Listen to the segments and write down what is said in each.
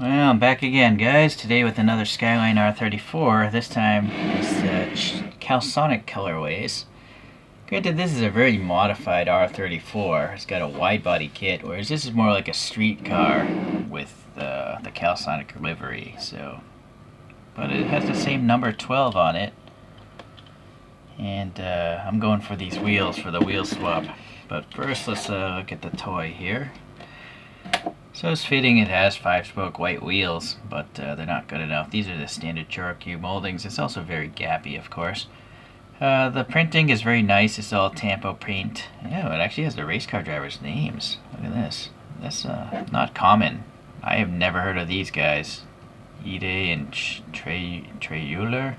Well, I'm back again, guys. Today with another Skyline R34. This time it's Calsonic colorways. Granted, this is a very modified R34. It's got a wide body kit, whereas this is more like a street car with the Calsonic livery. But it has the same number 12 on it, and I'm going for these wheels for the wheel swap. But first, let's look at the toy here. So it's fitting it has 5-spoke white wheels, but they're not good enough. These are the standard Choro-Q moldings. It's also very gappy, of course. The printing is very nice. It's all Tampo print. Yeah, it actually has the race car drivers' names. Look at this. That's not common. I have never heard of these guys. Ide and Treyuler.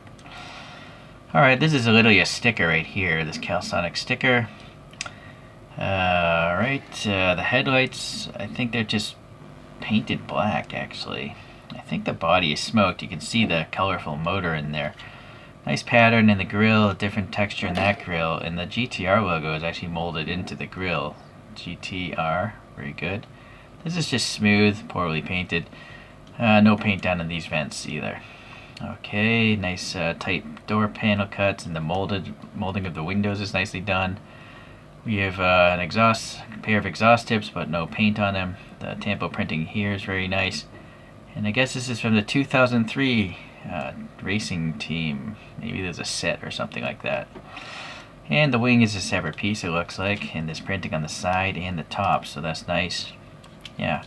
Alright, this is literally a sticker right here, this Calsonic sticker. Alright, the headlights, I think they're just painted black, actually. I think the body is smoked. You can see the colorful motor in there. Nice pattern in the grille, different texture in that grille, and the GTR logo is actually molded into the grille. GTR, very good. This is just smooth, poorly painted. No paint down in these vents either. Okay, nice tight door panel cuts, and the molding of the windows is nicely done. We have a pair of exhaust tips, but no paint on them. The Tampo printing here is very nice. And I guess this is from the 2003 racing team. Maybe there's a set or something like that. And the wing is a separate piece, it looks like. And there's printing on the side and the top, so that's nice. Yeah.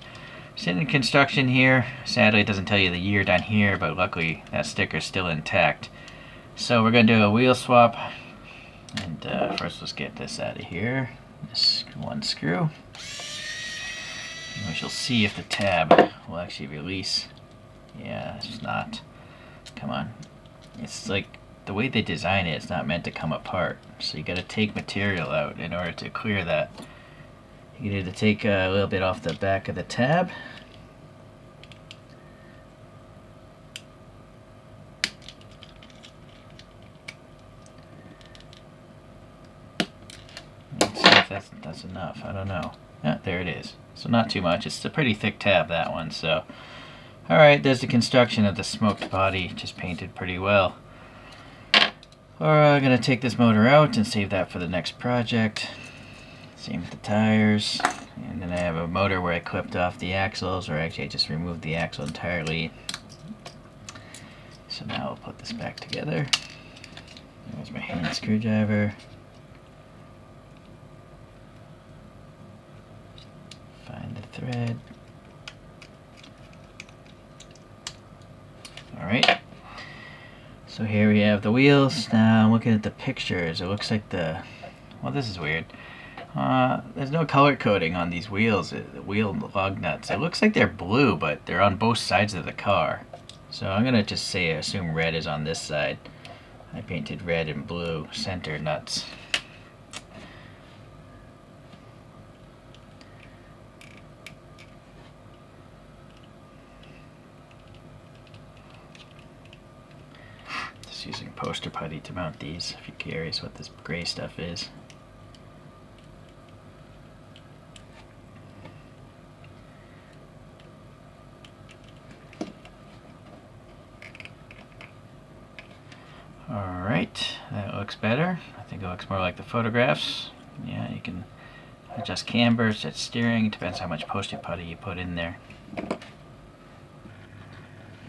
Sitting in construction here. Sadly, it doesn't tell you the year down here, but luckily that sticker's still intact. So we're going to do a wheel swap. And first let's get this out of here. This one screw. And we shall see if the tab will actually release. Yeah, it's not. Come on. It's like the way they design it, it's not meant to come apart. So you gotta take material out in order to clear that. You need to take a little bit off the back of the tab. That's enough. I don't know. Yeah, there it is. So not too much. It's a pretty thick tab, that one. So, alright, there's the construction of the smoked body, just painted pretty well. I'm going to take this motor out and save that for the next project. Same with the tires. And then I have a motor where I clipped off the axles, or actually I just removed the axle entirely. So now I'll put this back together. There's my hand screwdriver. Find the thread. Alright. So here we have the wheels. Now I'm looking at the pictures. It looks like well, this is weird. There's no color coding on these wheels, the wheel lug nuts. It looks like they're blue, but they're on both sides of the car. So I'm gonna just assume red is on this side. I painted red and blue center nuts. Just using poster putty to mount these, if you're curious what this gray stuff is. Alright, that looks better. I think it looks more like the photographs. Yeah, you can adjust camber, set steering. It depends how much poster putty you put in there.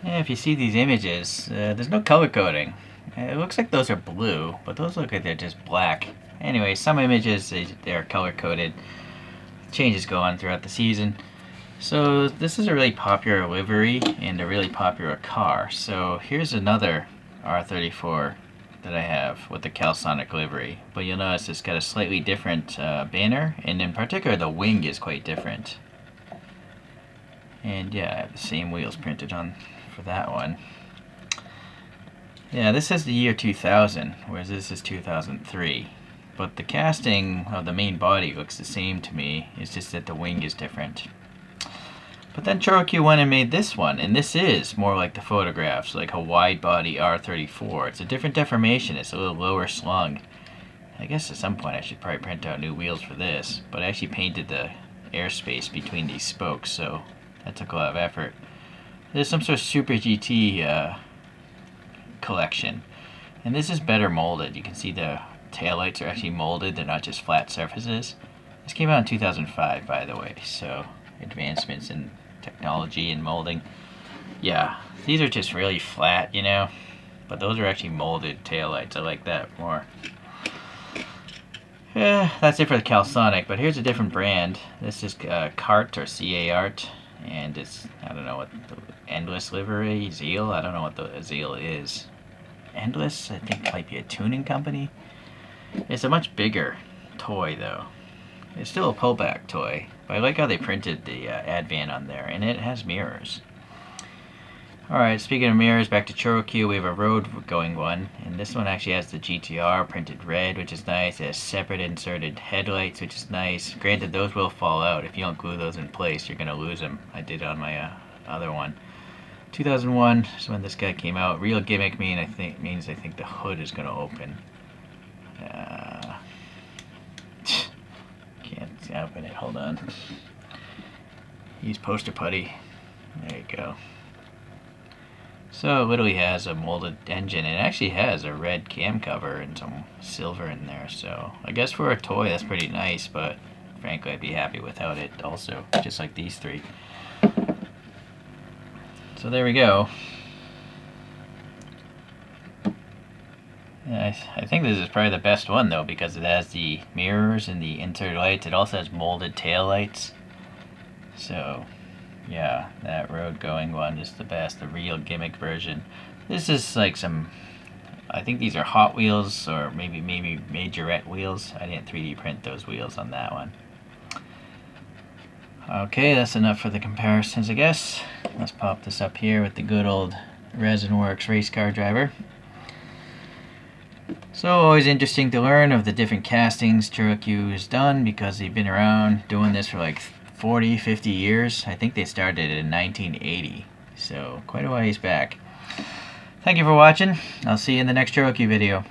Yeah, if you see these images, there's no color coding. It looks like those are blue, but those look like they're just black. Anyway, some images, they're color coded. Changes go on throughout the season. So this is a really popular livery and a really popular car. So here's another R34 that I have with the Calsonic livery. But you'll notice it's got a slightly different banner, and in particular the wing is quite different. And yeah, I have the same wheels printed on for that one. Yeah, this says the year 2000, whereas this is 2003. But the casting of the main body looks the same to me. It's just that the wing is different. But then Choro-Q went and made this one, and this is more like the photographs, like a wide body R34. It's a different deformation, it's a little lower slung. I guess at some point I should probably print out new wheels for this, but I actually painted the airspace between these spokes, so that took a lot of effort. There's some sort of Super GT collection. And this is better molded. You can see the taillights are actually molded. They're not just flat surfaces. This came out in 2005, by the way. So advancements in technology and molding. Yeah, these are just really flat, you know. But those are actually molded taillights. I like that more. Yeah, that's it for the Calsonic. But here's a different brand. This is CART or C-A-R-T. And it's, I don't know what the Endless Livery, Zeal. I don't know what the Zeal is. Endless, I think, might be a tuning company. It's a much bigger toy, though. It's still a pullback toy, but I like how they printed the Advan on there, and it has mirrors. Alright, speaking of mirrors, back to Choro-Q, we have a road-going one, and this one actually has the GTR printed red, which is nice. It has separate inserted headlights, which is nice. Granted, those will fall out. If you don't glue those in place, you're going to lose them. I did on my other one. 2001 is when this guy came out. Real gimmick means I think the hood is going to open. Can't open it. Hold on. Use poster putty. There you go. So it literally has a molded engine. It actually has a red cam cover and some silver in there. So I guess for a toy that's pretty nice, but frankly I'd be happy without it also, just like these three. So there we go. Yeah, I think this is probably the best one though, because it has the mirrors and the interior lights. It also has molded tail lights. So yeah, that road going one is the best, the real gimmick version. This is like some, I think these are Hot Wheels or maybe Majorette wheels. I didn't 3D print those wheels on that one. Okay, that's enough for the comparisons, I guess. Let's pop this up here with the good old Resin Works race car driver. So always interesting to learn of the different castings ChoroQ has done, because they've been around doing this for like 40, 50 years. I think they started in 1980, so quite a ways back. Thank you for watching. I'll see you in the next ChoroQ video.